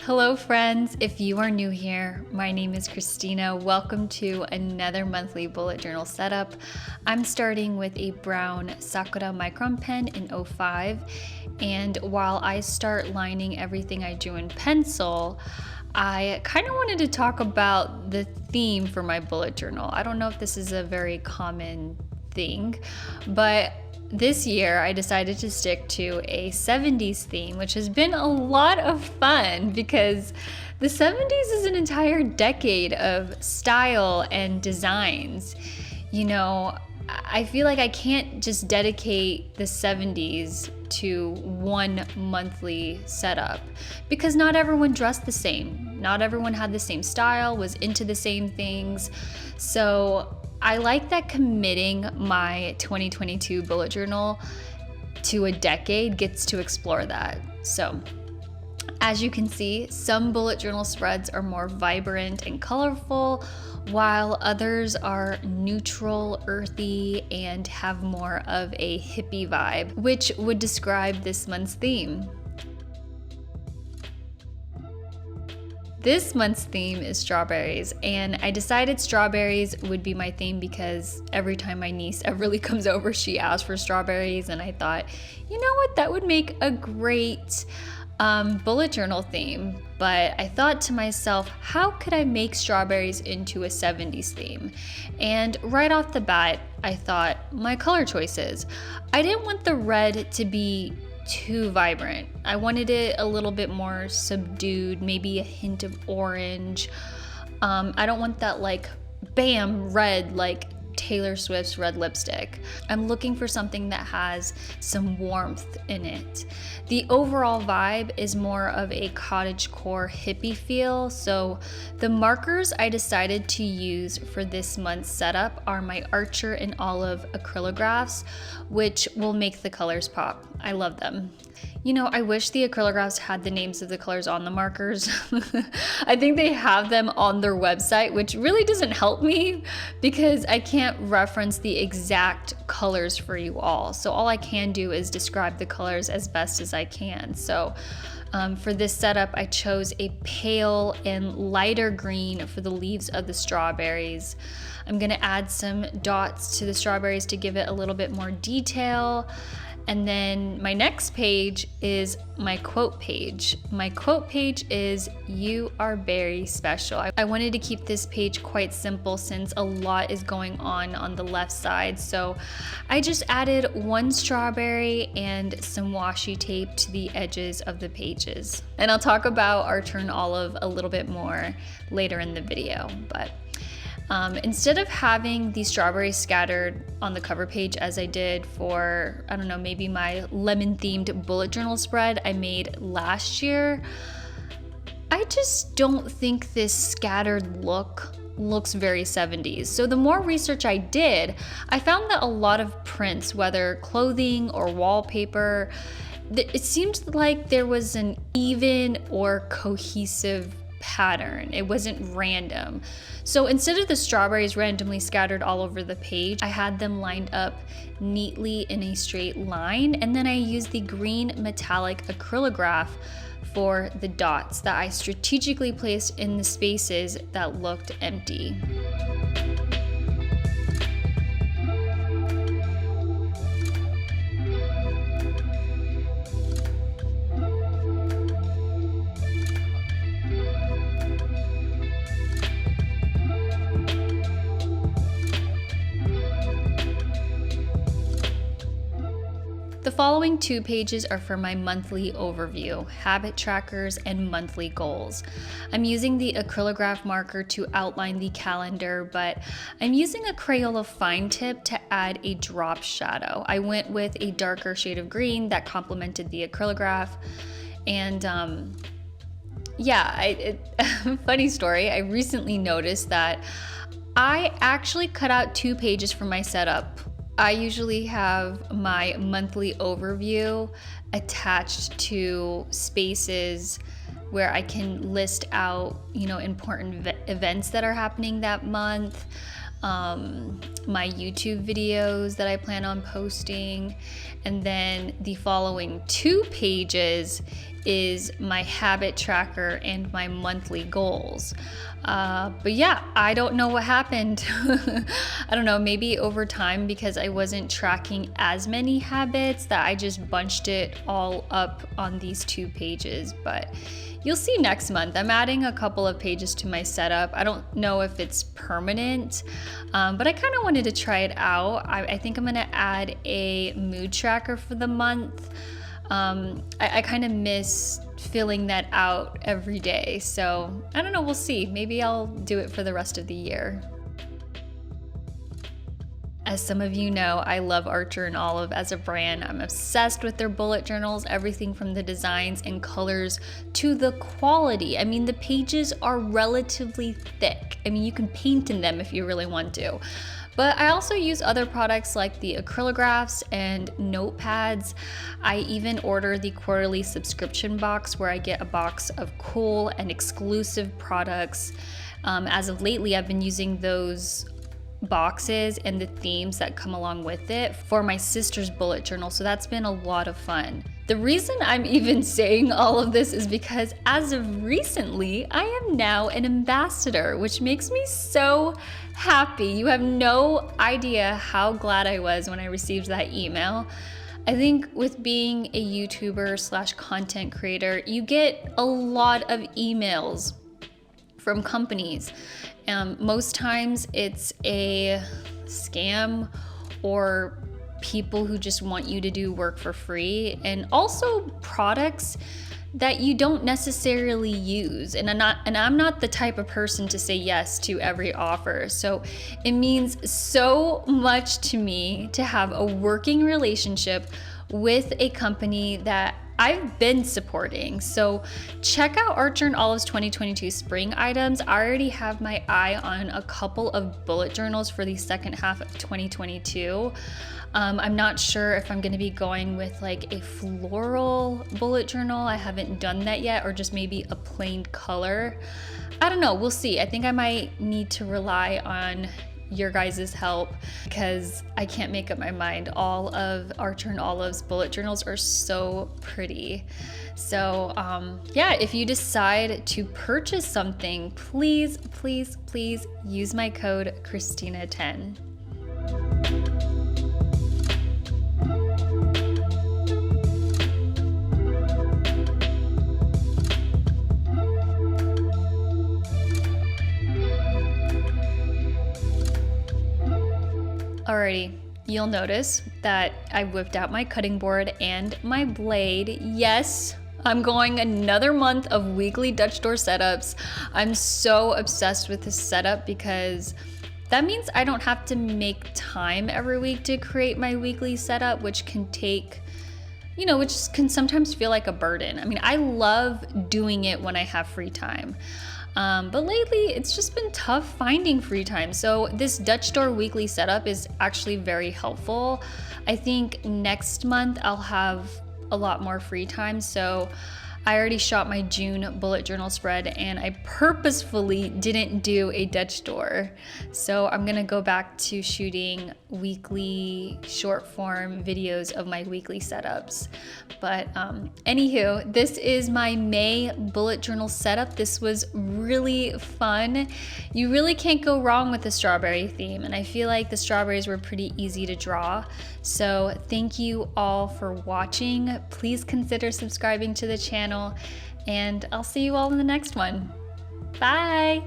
Hello friends, if you are new here, my name is Christina. Welcome to another monthly bullet journal setup. I'm starting with a brown Sakura Micron pen in 05, and while I start lining everything I drew in pencil, I kind of wanted to talk about the theme for my bullet journal. I don't know if this is a very common thing, but this year, I decided to stick to a 70s theme, which has been a lot of fun because the 70s is an entire decade of style and designs. You know, I feel like I can't just dedicate the 70s to one monthly setup because not everyone dressed the same. Not everyone had the same style, was into the same things. So I like that committing my 2022 bullet journal to a decade gets to explore that. So, as you can see, some bullet journal spreads are more vibrant and colorful, while others are neutral, earthy, and have more of a hippie vibe, which would describe this month's theme. This month's theme is strawberries, and I decided strawberries would be my theme because every time my niece Everly comes over, she asks for strawberries, and I thought, you know what, that would make a great bullet journal theme. But I thought to myself, how could I make strawberries into a 70s theme? And right off the bat, I thought, my color choices. I didn't want the red to be too vibrant. I wanted it a little bit more subdued, maybe a hint of orange. I don't want that like bam red like Taylor Swift's red lipstick. I'm looking for something that has some warmth in it. The overall vibe is more of a cottagecore hippie feel, so the markers I decided to use for this month's setup are my Archer and Olive acrylographs, which will make the colors pop. I love them. You know, I wish the acrylographs had the names of the colors on the markers. I think they have them on their website, which really doesn't help me because I can't reference the exact colors for you all. So all I can do is describe the colors as best as I can. So for this setup, I chose a pale and lighter green for the leaves of the strawberries. I'm gonna add some dots to the strawberries to give it a little bit more detail. And then my next page is my quote page. My quote page is, "You are very special." I wanted to keep this page quite simple since a lot is going on the left side. So I just added one strawberry and some washi tape to the edges of the pages. And I'll talk about Archer and Olive a little bit more later in the video, but instead of having the strawberries scattered on the cover page as I did for, I don't know, maybe my lemon themed bullet journal spread I made last year, I just don't think this scattered look looks very 70s. So the more research I did, I found that a lot of prints, whether clothing or wallpaper, it seemed like there was an even or cohesive pattern. It wasn't random. So instead of the strawberries randomly scattered all over the page, I had them lined up neatly in a straight line, and then I used the green metallic acrylograph for the dots that I strategically placed in the spaces that looked empty. The following two pages are for my monthly overview, habit trackers, and monthly goals. I'm using the acrylograph marker to outline the calendar, but I'm using a Crayola fine tip to add a drop shadow. I went with a darker shade of green that complemented the acrylograph, and funny story, I recently noticed that I actually cut out 2 pages from my setup. I usually have my monthly overview attached to spaces where I can list out, important events that are happening that month, my YouTube videos that I plan on posting, and then the following 2 pages is my habit tracker and my monthly goals. But yeah, I don't know what happened. I don't know, maybe over time, because I wasn't tracking as many habits, that I just bunched it all up on these 2 pages. But you'll see next month. I'm adding a couple of pages to my setup. I don't know if it's permanent, but I kind of wanted to try it out. I think I'm gonna add a mood tracker for the month. I kind of miss filling that out every day. So I don't know, we'll see. Maybe I'll do it for the rest of the year. As some of you know, I love Archer and Olive as a brand. I'm obsessed with their bullet journals, everything from the designs and colors to the quality. I mean, the pages are relatively thick. I mean, you can paint in them if you really want to. But I also use other products like the acrylographs and notepads. I even order the quarterly subscription box where I get a box of cool and exclusive products. As of lately, I've been using those boxes and the themes that come along with it for my sister's bullet journal, so that's been a lot of fun. The reason I'm even saying all of this is because as of recently, I am now an ambassador, which makes me so happy. You have no idea how glad I was when I received that email. I think with being a YouTuber / content creator, you get a lot of emails from companies. Most times it's a scam or people who just want you to do work for free, and also products that you don't necessarily use. And I'm not the type of person to say yes to every offer. So it means so much to me to have a working relationship with a company that I've been supporting. So check out Archer and Olive's 2022 spring items. I already have my eye on a couple of bullet journals for the second half of 2022. I'm not sure if I'm gonna be going with like a floral bullet journal. I haven't done that yet, or just maybe a plain color. I don't know, we'll see. I think I might need to rely on your guys' help because I can't make up my mind. All of Archer and Olive's bullet journals are so pretty. So yeah, if you decide to purchase something, please, please, please use my code Christina10. Alrighty, you'll notice that I whipped out my cutting board and my blade. Yes, I'm going another month of weekly Dutch door setups. I'm so obsessed with this setup because that means I don't have to make time every week to create my weekly setup, which can take, which can sometimes feel like a burden. I mean, I love doing it when I have free time. But lately it's just been tough finding free time. So this Dutch door weekly setup is actually very helpful. I think next month I'll have a lot more free time. So I already shot my June bullet journal spread and I purposefully didn't do a Dutch door. So I'm gonna go back to shooting weekly short form videos of my weekly setups. But anywho, this is my May bullet journal setup. This was really fun. You really can't go wrong with the strawberry theme, and I feel like the strawberries were pretty easy to draw. So thank you all for watching. Please consider subscribing to the channel, and I'll see you all in the next one. Bye!